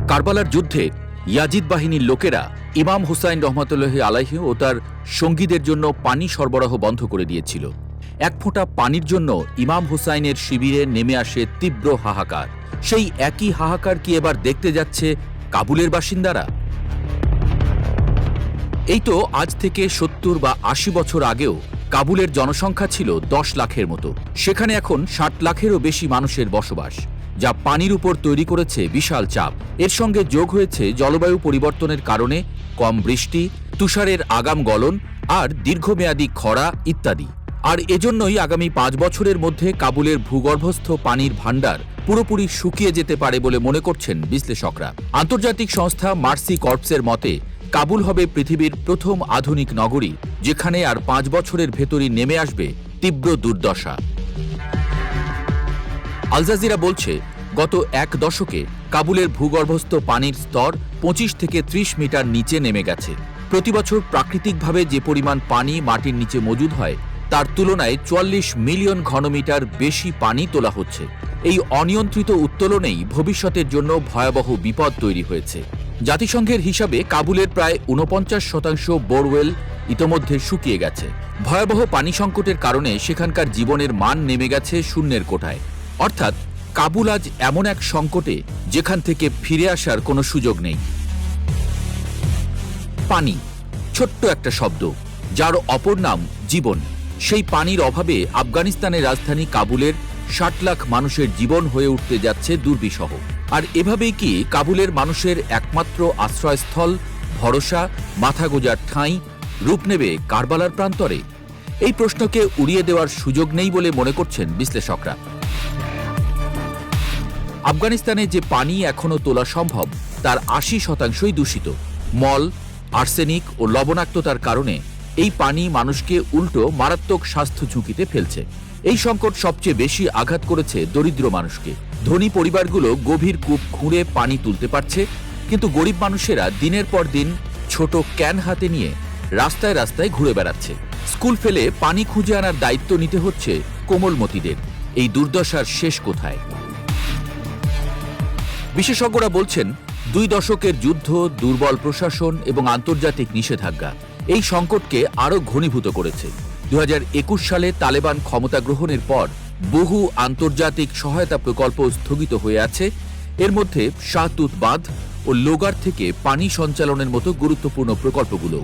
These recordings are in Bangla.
কারবালার যুদ্ধে ইয়াজিদ বাহিনীর লোকেরা ইমাম হুসাইন রহমতুল্লাহি আলাইহি ও তার সঙ্গীদের জন্য পানি সরবরাহ বন্ধ করে দিয়েছিল। এক ফোঁটা পানির জন্য ইমাম হুসাইনের শিবিরে নেমে আসে তীব্র হাহাকার। সেই একই হাহাকার কি এবার দেখতে যাচ্ছে কাবুলের বাসিন্দারা? এই তো আজ থেকে ৭০ বা ৮০ বছর আগেও কাবুলের জনসংখ্যা ছিল ১০ লাখের মতো। সেখানে এখন ৬০ লাখেরও বেশি মানুষের বসবাস, যা পানির উপর তৈরি করেছে বিশাল চাপ। এর সঙ্গে যোগ হয়েছে জলবায়ু পরিবর্তনের কারণে কম বৃষ্টি, তুষারের আগাম গলন আর দীর্ঘমেয়াদী খরা ইত্যাদি। আর এজন্যই আগামী ৫ বছরের মধ্যে কাবুলের ভূগর্ভস্থ পানির ভাণ্ডার পুরোপুরি শুকিয়ে যেতে পারে বলে মনে করছেন বিশ্লেষকরা। আন্তর্জাতিক সংস্থা মার্সি কর্পসের মতে কাবুল হবে পৃথিবীর প্রথম আধুনিক নগরী, যেখানে আর ৫ বছরের ভেতরই নেমে আসবে তীব্র দুর্দশা। আল জাজিরা বলছে, গত এক দশকে কাবুলের ভূগর্ভস্থ পানির স্তর ২৫ থেকে ৩০ মিটার নিচে নেমে গেছে। প্রতিবছর প্রাকৃতিকভাবে যে পরিমাণ পানি মাটির নিচে মজুদ হয় তার তুলনায় ৪৪ মিলিয়ন ঘনমিটার বেশি পানি তোলা হচ্ছে। এই অনিয়ন্ত্রিত উত্তোলনেই ভবিষ্যতের জন্য ভয়াবহ বিপদ তৈরি হয়েছে। জাতিসংঘের হিসাবে কাবুলের প্রায় ৪৯% বোরওয়েল ইতোমধ্যে শুকিয়ে গেছে। ভয়াবহ পানি সংকটের কারণে সেখানকার জীবনের মান নেমে গেছে শূন্যের কোঠায়। অর্থাৎ কাবুল আজ এমন এক সংকটে যেখান থেকে ফিরে আসার কোনো সুযোগ নেই। পানি, ছোট্ট একটা শব্দ, যার অপর নাম জীবন। সেই পানির অভাবে আফগানিস্তানের রাজধানী কাবুলের ৬০ লাখ মানুষের জীবন হয়ে উঠতে যাচ্ছে দুর্বিষহ। আর এভাবেই কি কাবুলের মানুষের একমাত্র আশ্রয়স্থল, ভরসা, মাথা গোজার ঠাঁই রূপ নেবে কারবালার প্রান্তরে? এই প্রশ্নকে উড়িয়ে দেওয়ার সুযোগ নেই বলে মনে করছেন বিশ্লেষকরা। আফগানিস্তানে যে পানি এখনো তোলা সম্ভব তার ৮০% দূষিত। মল, আর্সেনিক ও লবণাক্ততার কারণে এই পানি মানুষকে উল্টো মারাত্মক স্বাস্থ্য ঝুঁকিতে ফেলছে। এই সংকট সবচেয়ে বেশি আঘাত করেছে দরিদ্র মানুষকে। ধনী পরিবারগুলো গভীর কূপ খুঁড়ে পানি তুলতে পারছে, কিন্তু গরিব মানুষেরা দিনের পর দিন ছোট ক্যান হাতে নিয়ে রাস্তায় রাস্তায় ঘুরে বেড়াচ্ছে। স্কুল ফেলে পানি খুঁজে আনার দায়িত্ব নিতে হচ্ছে কোমলমতিদের। এই দুর্দশার শেষ কোথায়? বিশেষজ্ঞরা বলছেন, ২ দশকের যুদ্ধ, দুর্বল প্রশাসন এবং আন্তর্জাতিক নিষেধাজ্ঞা এই সংকটকে আরও ঘনীভূত করেছে। ২০২১ সালে তালেবান ক্ষমতা গ্রহণের পর বহু আন্তর্জাতিক সহায়তা প্রকল্প স্থগিত হয়ে আছে। এর মধ্যে শাহতুত বাঁধ ও লোগার থেকে পানি সঞ্চালনের মতো গুরুত্বপূর্ণ প্রকল্পগুলো।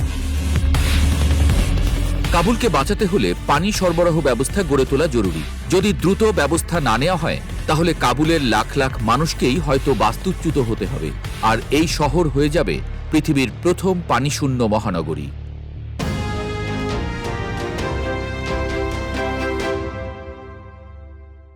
কাবুলকে বাঁচাতে হলে পানি সরবরাহ ব্যবস্থা গড়ে তোলা জরুরি। যদি দ্রুত ব্যবস্থা না নেওয়া হয় তাহলে কাবুলের লাখ লাখ মানুষকেই হয়তো বাস্তুচ্যুত হতে হবে, আর এই শহর হয়ে যাবে পৃথিবীর প্রথম পানিশূন্য মহানগরী।